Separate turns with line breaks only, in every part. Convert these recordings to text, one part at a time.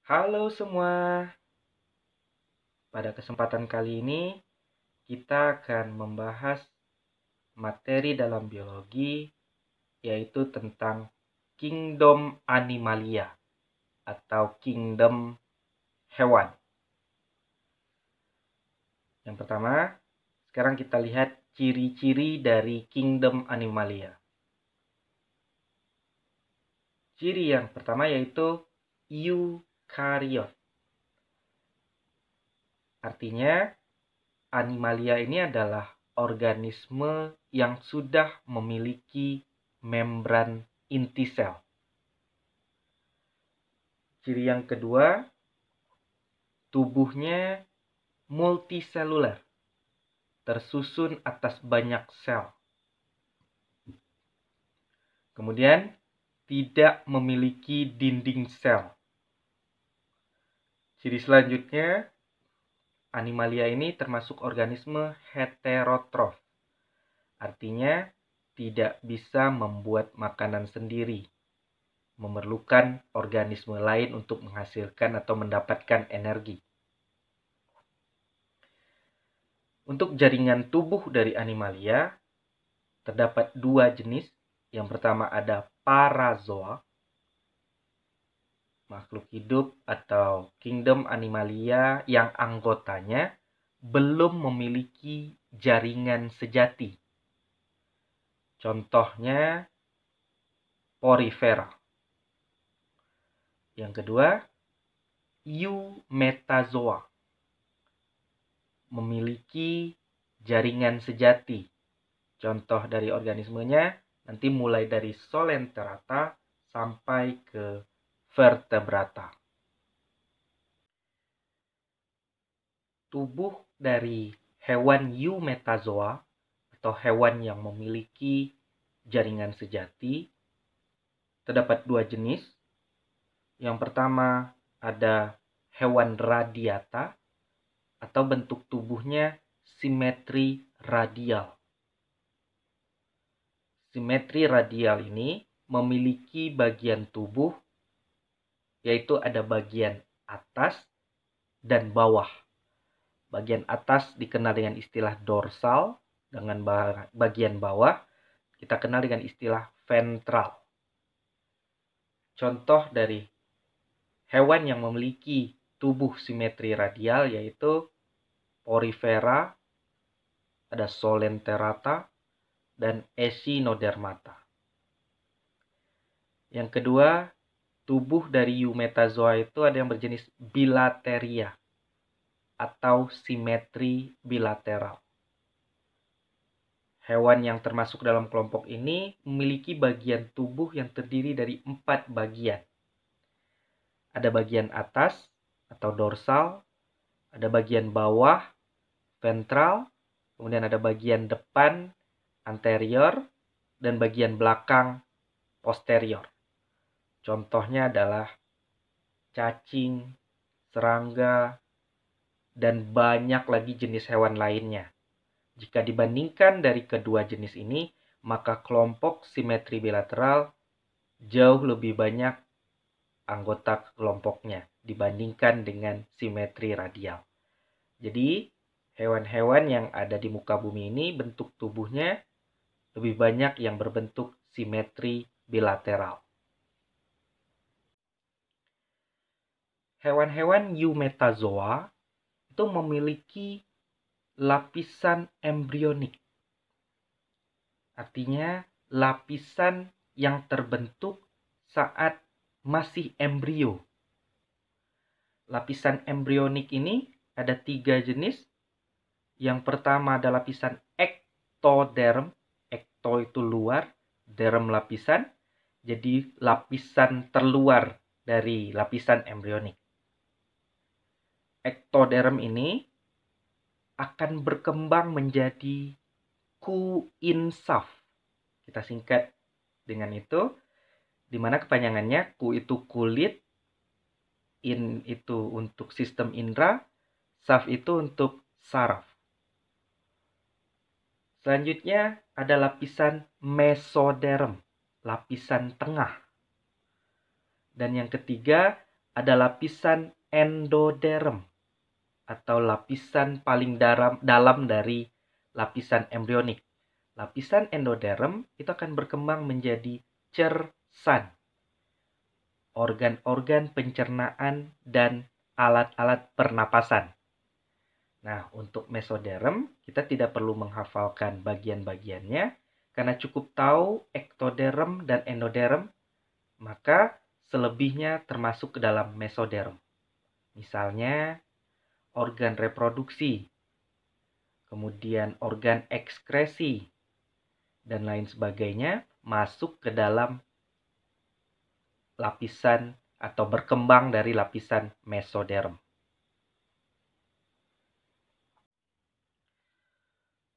Halo semua, pada kesempatan kali ini kita akan membahas materi dalam biologi yaitu tentang kingdom Animalia atau kingdom hewan. Yang pertama, sekarang kita lihat ciri-ciri dari kingdom Animalia. Ciri yang pertama yaitu eukariot. Artinya, Animalia ini adalah organisme yang sudah memiliki membran inti sel. Ciri yang kedua, tubuhnya multiseluler, tersusun atas banyak sel. Kemudian, tidak memiliki dinding sel. Ciri selanjutnya, Animalia ini termasuk organisme heterotrof. Artinya, tidak bisa membuat makanan sendiri. Memerlukan organisme lain untuk menghasilkan atau mendapatkan energi. Untuk jaringan tubuh dari Animalia, terdapat dua jenis. Yang pertama ada parazoa, makhluk hidup atau kingdom Animalia yang anggotanya belum memiliki jaringan sejati. Contohnya Porifera. Yang kedua, Eumetazoa, memiliki jaringan sejati. Contoh dari organismenya nanti mulai dari Solenterata sampai ke vertebrata. Tubuh dari hewan Eumetazoa atau hewan yang memiliki jaringan sejati terdapat dua jenis. Yang pertama ada hewan radiata atau bentuk tubuhnya simetri radial. Simetri radial ini memiliki bagian tubuh yaitu ada bagian atas dan bawah. Bagian atas dikenal dengan istilah dorsal, dengan bagian bawah kita kenal dengan istilah ventral. Contoh dari hewan yang memiliki tubuh simetri radial yaitu Porifera, ada Solenterata, dan Echinodermata. Yang kedua, tubuh dari Eumetazoa itu ada yang berjenis bilateria atau simetri bilateral. Hewan yang termasuk dalam kelompok ini memiliki bagian tubuh yang terdiri dari 4 bagian. Ada bagian atas atau dorsal, ada bagian bawah, ventral, kemudian ada bagian depan, anterior, dan bagian belakang, posterior. Contohnya adalah cacing, serangga, dan banyak lagi jenis hewan lainnya. Jika dibandingkan dari kedua jenis ini, maka kelompok simetri bilateral jauh lebih banyak anggota kelompoknya dibandingkan dengan simetri radial. Jadi, hewan-hewan yang ada di muka bumi ini bentuk tubuhnya lebih banyak yang berbentuk simetri bilateral. Hewan-hewan Eumetazoa itu memiliki lapisan embrionik. Artinya lapisan yang terbentuk saat masih embrio. Lapisan embrionik ini ada 3 jenis. Yang pertama ada lapisan ektoderm. Ekto itu luar, derm lapisan. Jadi lapisan terluar dari lapisan embrionik. Ektoderm ini akan berkembang menjadi kuinsaf. Kita singkat dengan itu, di mana kepanjangannya ku itu kulit, in itu untuk sistem indera, saf itu untuk saraf. Selanjutnya ada lapisan mesoderm, lapisan tengah. Dan yang ketiga ada lapisan endoderm atau lapisan paling dalam dari lapisan embrionik. Lapisan endoderm itu akan berkembang menjadi cersan, organ-organ pencernaan dan alat-alat pernapasan. Nah, untuk mesoderm kita tidak perlu menghafalkan bagian-bagiannya karena cukup tahu ektoderm dan endoderm, maka selebihnya termasuk ke dalam mesoderm. Misalnya organ reproduksi, kemudian organ ekskresi, dan lain sebagainya masuk ke dalam lapisan atau berkembang dari lapisan mesoderm.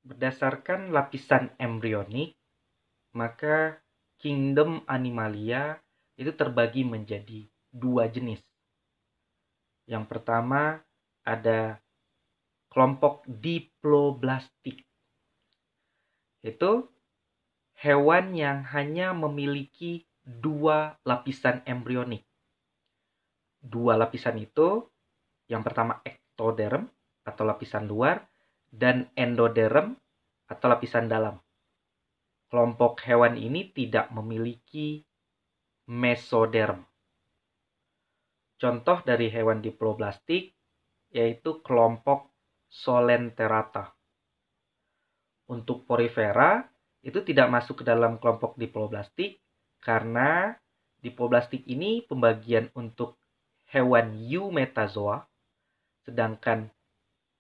Berdasarkan lapisan embrionik, maka kingdom Animalia itu terbagi menjadi dua jenis. Yang pertama ada kelompok diploblastik. Itu hewan yang hanya memiliki dua lapisan embrionik. Dua lapisan itu, yang pertama ektoderm atau lapisan luar, dan endoderm atau lapisan dalam. Kelompok hewan ini tidak memiliki mesoderm. Contoh dari hewan diploblastik yaitu kelompok Solenterata. Untuk Porifera itu tidak masuk ke dalam kelompok diploblastik karena diploblastik ini pembagian untuk hewan eumetazoa, sedangkan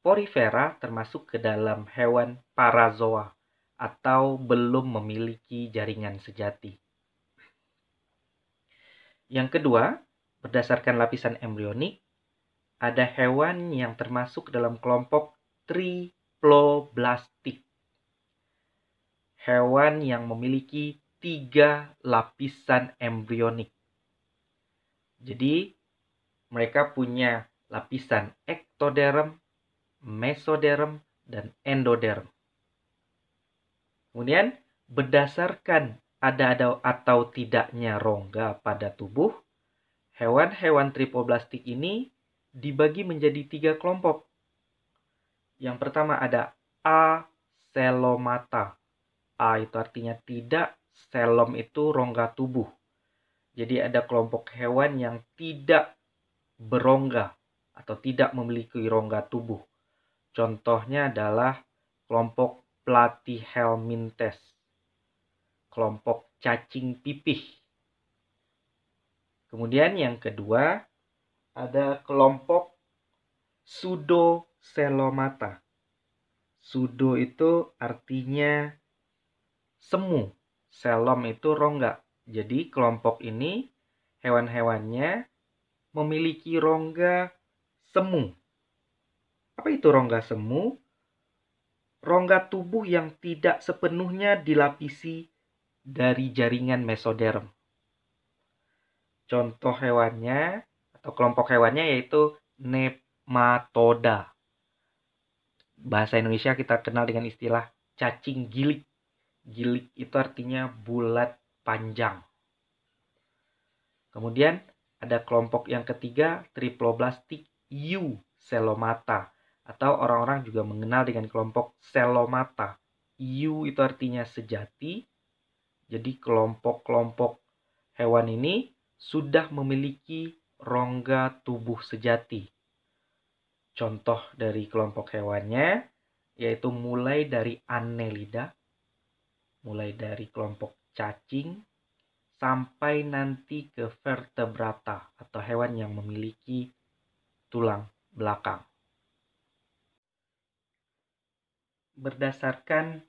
Porifera termasuk ke dalam hewan parazoa atau belum memiliki jaringan sejati. Yang kedua, berdasarkan lapisan embrionik, ada hewan yang termasuk dalam kelompok triploblastik. Hewan yang memiliki 3 lapisan embrionik. Jadi, mereka punya lapisan ektoderm, mesoderm, dan endoderm. Kemudian, berdasarkan ada atau tidaknya rongga pada tubuh, hewan-hewan triploblastik ini dibagi menjadi 3 kelompok. Yang pertama ada acelomata. A itu artinya tidak, celom itu rongga tubuh. Jadi ada kelompok hewan yang tidak berongga atau tidak memiliki rongga tubuh. Contohnya adalah kelompok Platyhelminthes, kelompok cacing pipih. Kemudian yang kedua ada kelompok Pseudocelomata. Pseudo itu artinya semu, celom itu rongga. Jadi kelompok ini hewan-hewannya memiliki rongga semu. Apa itu rongga semu? Rongga tubuh yang tidak sepenuhnya dilapisi dari jaringan mesoderm. Contoh hewannya atau kelompok hewannya yaitu nematoda. Bahasa Indonesia kita kenal dengan istilah cacing gilik. Gilik itu artinya bulat panjang. Kemudian ada kelompok yang ketiga, triploblastik eucelomata, atau orang-orang juga mengenal dengan kelompok celomata. Eu itu artinya sejati. Jadi kelompok-kelompok hewan ini sudah memiliki rongga tubuh sejati. Contoh dari kelompok hewannya yaitu mulai dari Annelida, mulai dari kelompok cacing, sampai nanti ke vertebrata atau hewan yang memiliki tulang belakang. Berdasarkan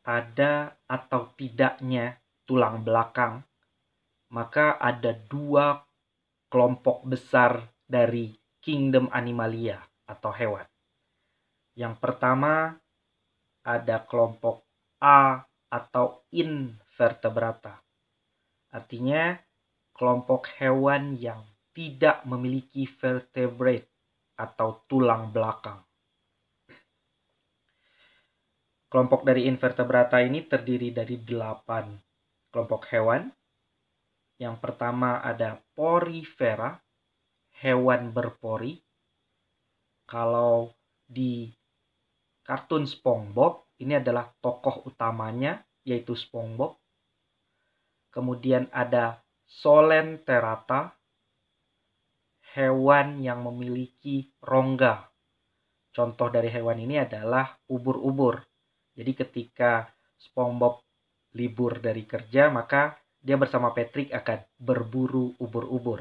ada atau tidaknya tulang belakang, maka ada 2 kelompok besar dari kingdom Animalia atau hewan. Yang pertama ada kelompok A atau invertebrata. Artinya kelompok hewan yang tidak memiliki vertebrate atau tulang belakang. Kelompok dari invertebrata ini terdiri dari 8 kelompok hewan. Yang pertama ada Porifera, hewan berpori. Kalau di kartun SpongeBob, ini adalah tokoh utamanya, yaitu SpongeBob. Kemudian ada Solenterata, hewan yang memiliki rongga. Contoh dari hewan ini adalah ubur-ubur. Jadi ketika SpongeBob libur dari kerja, maka dia bersama Patrick akan berburu ubur-ubur.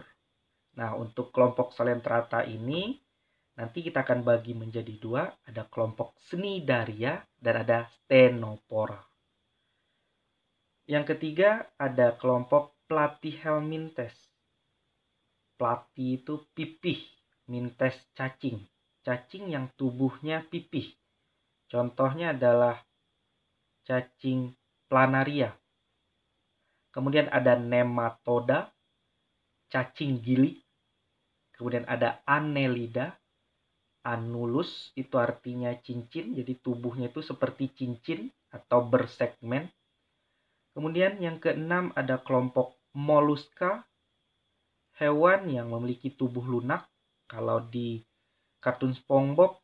Nah, untuk kelompok Solenterata ini, nanti kita akan bagi menjadi dua. Ada kelompok Cnidaria dan ada Ctenophora. Yang ketiga, ada kelompok Platyhelminthes. Platy itu pipih, mintes cacing. Cacing yang tubuhnya pipih. Contohnya adalah cacing planaria. Kemudian ada nematoda, cacing gili. Kemudian ada annelida. Annulus itu artinya cincin, jadi tubuhnya itu seperti cincin atau bersegmen. Kemudian yang keenam ada kelompok Mollusca, hewan yang memiliki tubuh lunak. Kalau di kartun SpongeBob,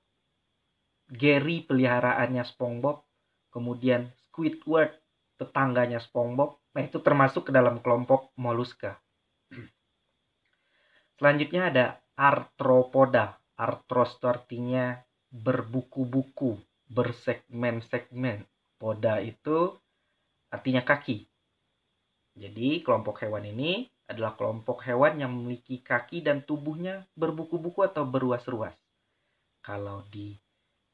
Gary peliharaannya SpongeBob, kemudian Squidward tetangganya SpongeBob. Nah, itu termasuk ke dalam kelompok Mollusca. Selanjutnya ada Arthropoda. Arthros itu artinya berbuku-buku, bersegmen-segmen. Poda itu artinya kaki. Jadi kelompok hewan ini adalah kelompok hewan yang memiliki kaki dan tubuhnya berbuku-buku atau beruas-ruas. Kalau di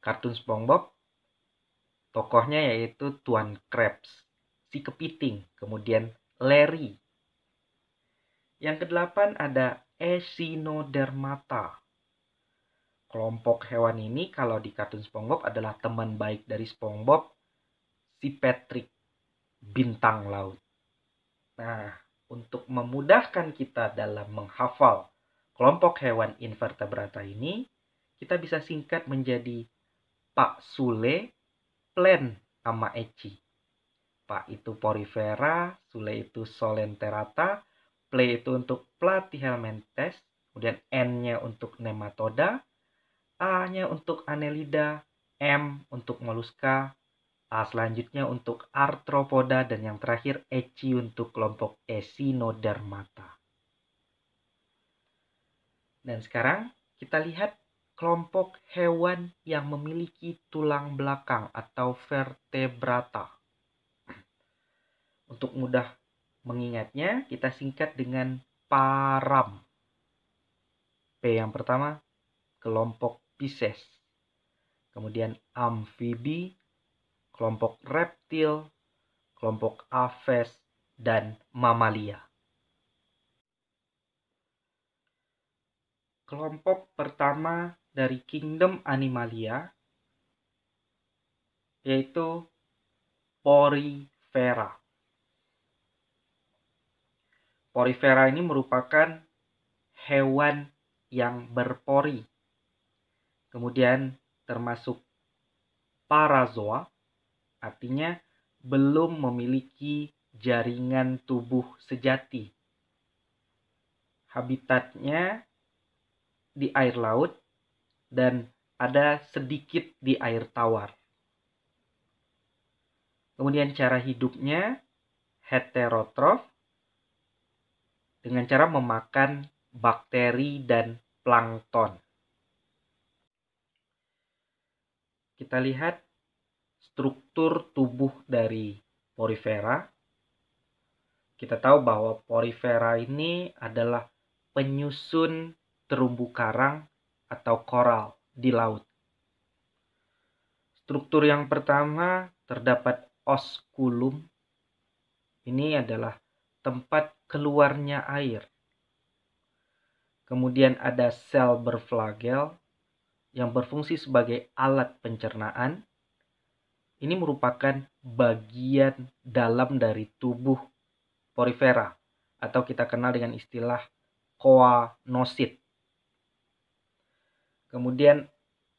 kartun SpongeBob, tokohnya yaitu Tuan Krabs, si kepiting, kemudian Larry. Yang kedelapan ada Echinodermata. Kelompok hewan ini kalau di kartun SpongeBob adalah teman baik dari SpongeBob, si Patrick, bintang laut. Nah, untuk memudahkan kita dalam menghafal kelompok hewan invertebrata ini, kita bisa singkat menjadi Pak Sule, Plen, sama Eci. Pak itu Porifera, Sule itu Solenterata, Ple itu untuk Platyhelminthes, kemudian N-nya untuk Nematoda, A-nya untuk Annelida, M untuk Mollusca, A selanjutnya untuk Arthropoda, dan yang terakhir Eci untuk kelompok Echinodermata. Dan sekarang kita lihat kelompok hewan yang memiliki tulang belakang atau vertebrata. Untuk mudah mengingatnya, kita singkat dengan param. P yang pertama, kelompok Pisces. Kemudian amfibi, kelompok reptil, kelompok aves, dan mamalia. Kelompok pertama dari kingdom Animalia yaitu Porifera. Porifera ini merupakan hewan yang berpori. Kemudian termasuk parazoa, artinya belum memiliki jaringan tubuh sejati. Habitatnya di air laut dan ada sedikit di air tawar. Kemudian cara hidupnya heterotrof dengan cara memakan bakteri dan plankton. Kita lihat struktur tubuh dari Porifera. Kita tahu bahwa Porifera ini adalah penyusun terumbu karang atau koral di laut. Struktur yang pertama terdapat osculum. Ini adalah tempat keluarnya air. Kemudian ada sel berflagel yang berfungsi sebagai alat pencernaan. Ini merupakan bagian dalam dari tubuh Porifera atau kita kenal dengan istilah choanosid. Kemudian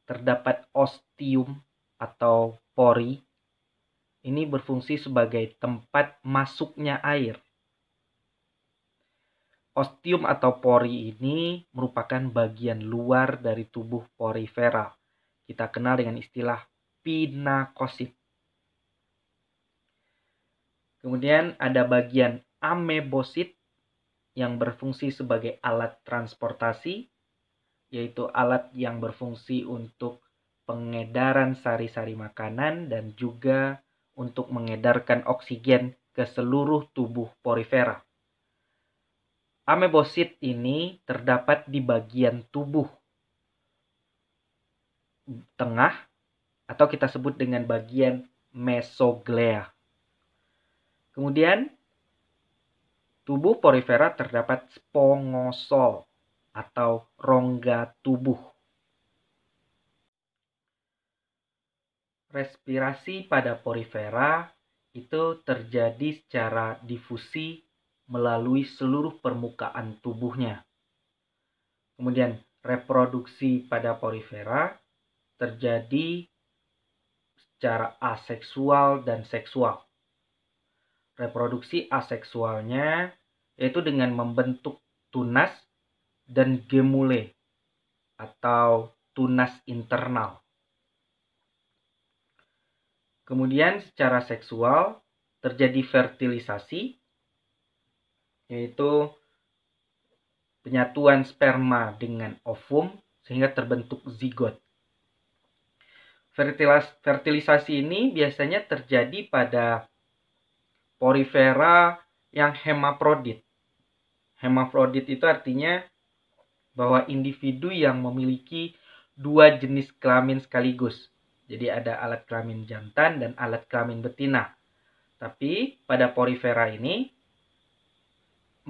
terdapat ostium atau pori. Ini berfungsi sebagai tempat masuknya air. Ostium atau pori ini merupakan bagian luar dari tubuh porifera. Kita kenal dengan istilah pinakosit. Kemudian ada bagian amebosit yang berfungsi sebagai alat transportasi, yaitu alat yang berfungsi untuk pengedaran sari-sari makanan dan juga untuk mengedarkan oksigen ke seluruh tubuh porifera. Amebosit ini terdapat di bagian tubuh tengah atau kita sebut dengan bagian mesoglea. Kemudian tubuh porifera terdapat spongosol atau rongga tubuh. Respirasi pada porifera itu terjadi secara difusi melalui seluruh permukaan tubuhnya. Kemudian reproduksi pada porifera terjadi secara aseksual dan seksual. Reproduksi aseksualnya yaitu dengan membentuk tunas dan gemule atau tunas internal. Kemudian secara seksual terjadi fertilisasi, yaitu penyatuan sperma dengan ovum sehingga terbentuk zigot. Fertilisasi ini biasanya terjadi pada porifera yang hemafrodit. Hemafrodit itu artinya bahwa individu yang memiliki dua jenis kelamin sekaligus. Jadi ada alat kelamin jantan dan alat kelamin betina. Tapi pada porifera ini,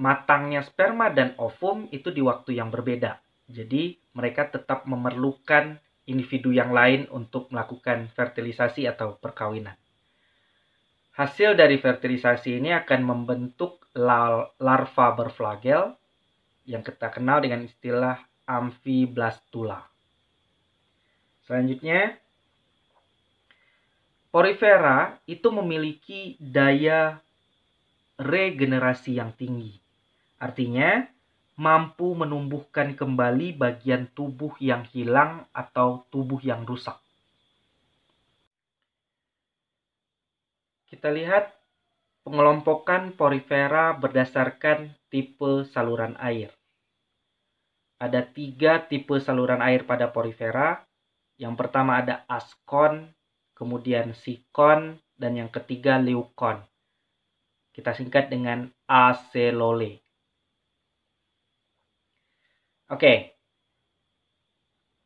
matangnya sperma dan ovum itu di waktu yang berbeda. Jadi mereka tetap memerlukan individu yang lain untuk melakukan fertilisasi atau perkawinan. Hasil dari fertilisasi ini akan membentuk larva berflagel yang kita kenal dengan istilah amfiblastula. Selanjutnya, porifera itu memiliki daya regenerasi yang tinggi. Artinya, mampu menumbuhkan kembali bagian tubuh yang hilang atau tubuh yang rusak. Kita lihat pengelompokan porifera berdasarkan tipe saluran air. Ada 3 tipe saluran air pada porifera. Yang pertama ada askon, kemudian sikon, dan yang ketiga leukon. Kita singkat dengan acelole. Oke.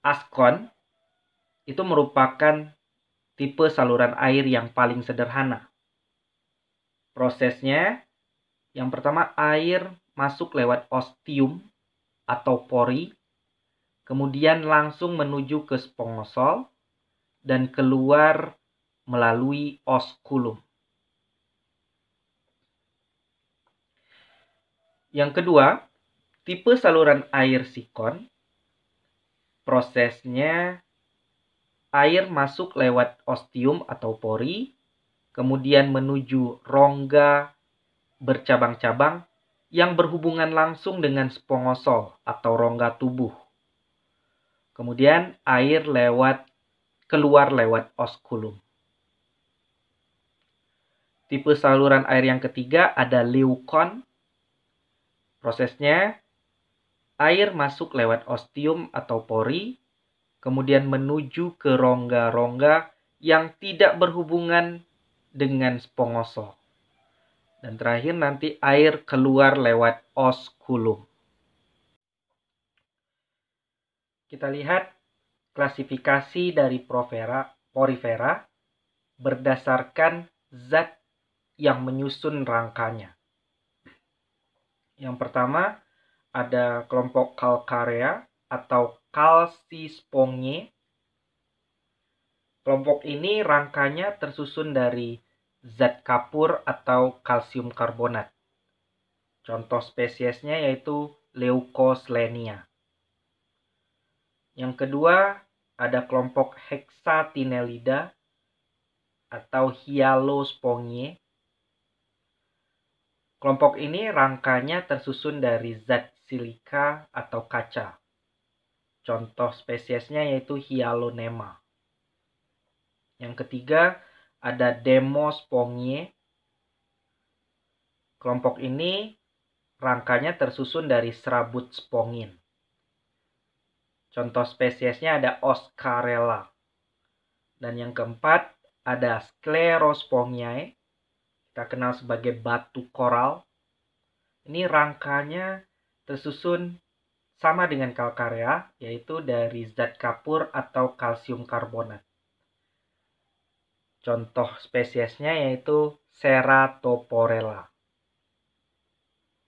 Askon itu merupakan tipe saluran air yang paling sederhana. Prosesnya, yang pertama air masuk lewat ostium atau pori, kemudian langsung menuju ke spongosol, dan keluar melalui osculum. Yang kedua, tipe saluran air sikon, prosesnya air masuk lewat ostium atau pori, kemudian menuju rongga bercabang-cabang yang berhubungan langsung dengan spongosol atau rongga tubuh. Kemudian air keluar lewat osculum. Tipe saluran air yang ketiga ada leukon. Prosesnya air masuk lewat ostium atau pori, kemudian menuju ke rongga-rongga yang tidak berhubungan dengan spongosol. Dan terakhir nanti air keluar lewat osculum. Kita lihat klasifikasi dari porifera berdasarkan zat yang menyusun rangkanya. Yang pertama ada kelompok calcarea atau calcispongiae. Kelompok ini rangkanya tersusun dari zat kapur atau kalsium karbonat. Contoh spesiesnya yaitu Leucoselenia. Yang kedua ada kelompok hexatinellida atau Hyalospongiae. Kelompok ini rangkanya tersusun dari zat silika atau kaca. Contoh spesiesnya yaitu Hyalonema. Yang ketiga ada Demospongiae. Kelompok ini rangkanya tersusun dari serabut spongin. Contoh spesiesnya ada Oscarella. Dan yang keempat ada Sclerospongiae. Kita kenal sebagai batu koral. Ini rangkanya tersusun sama dengan kalkarea, yaitu dari zat kapur atau kalsium karbonat. Contoh spesiesnya yaitu Ceratoporella.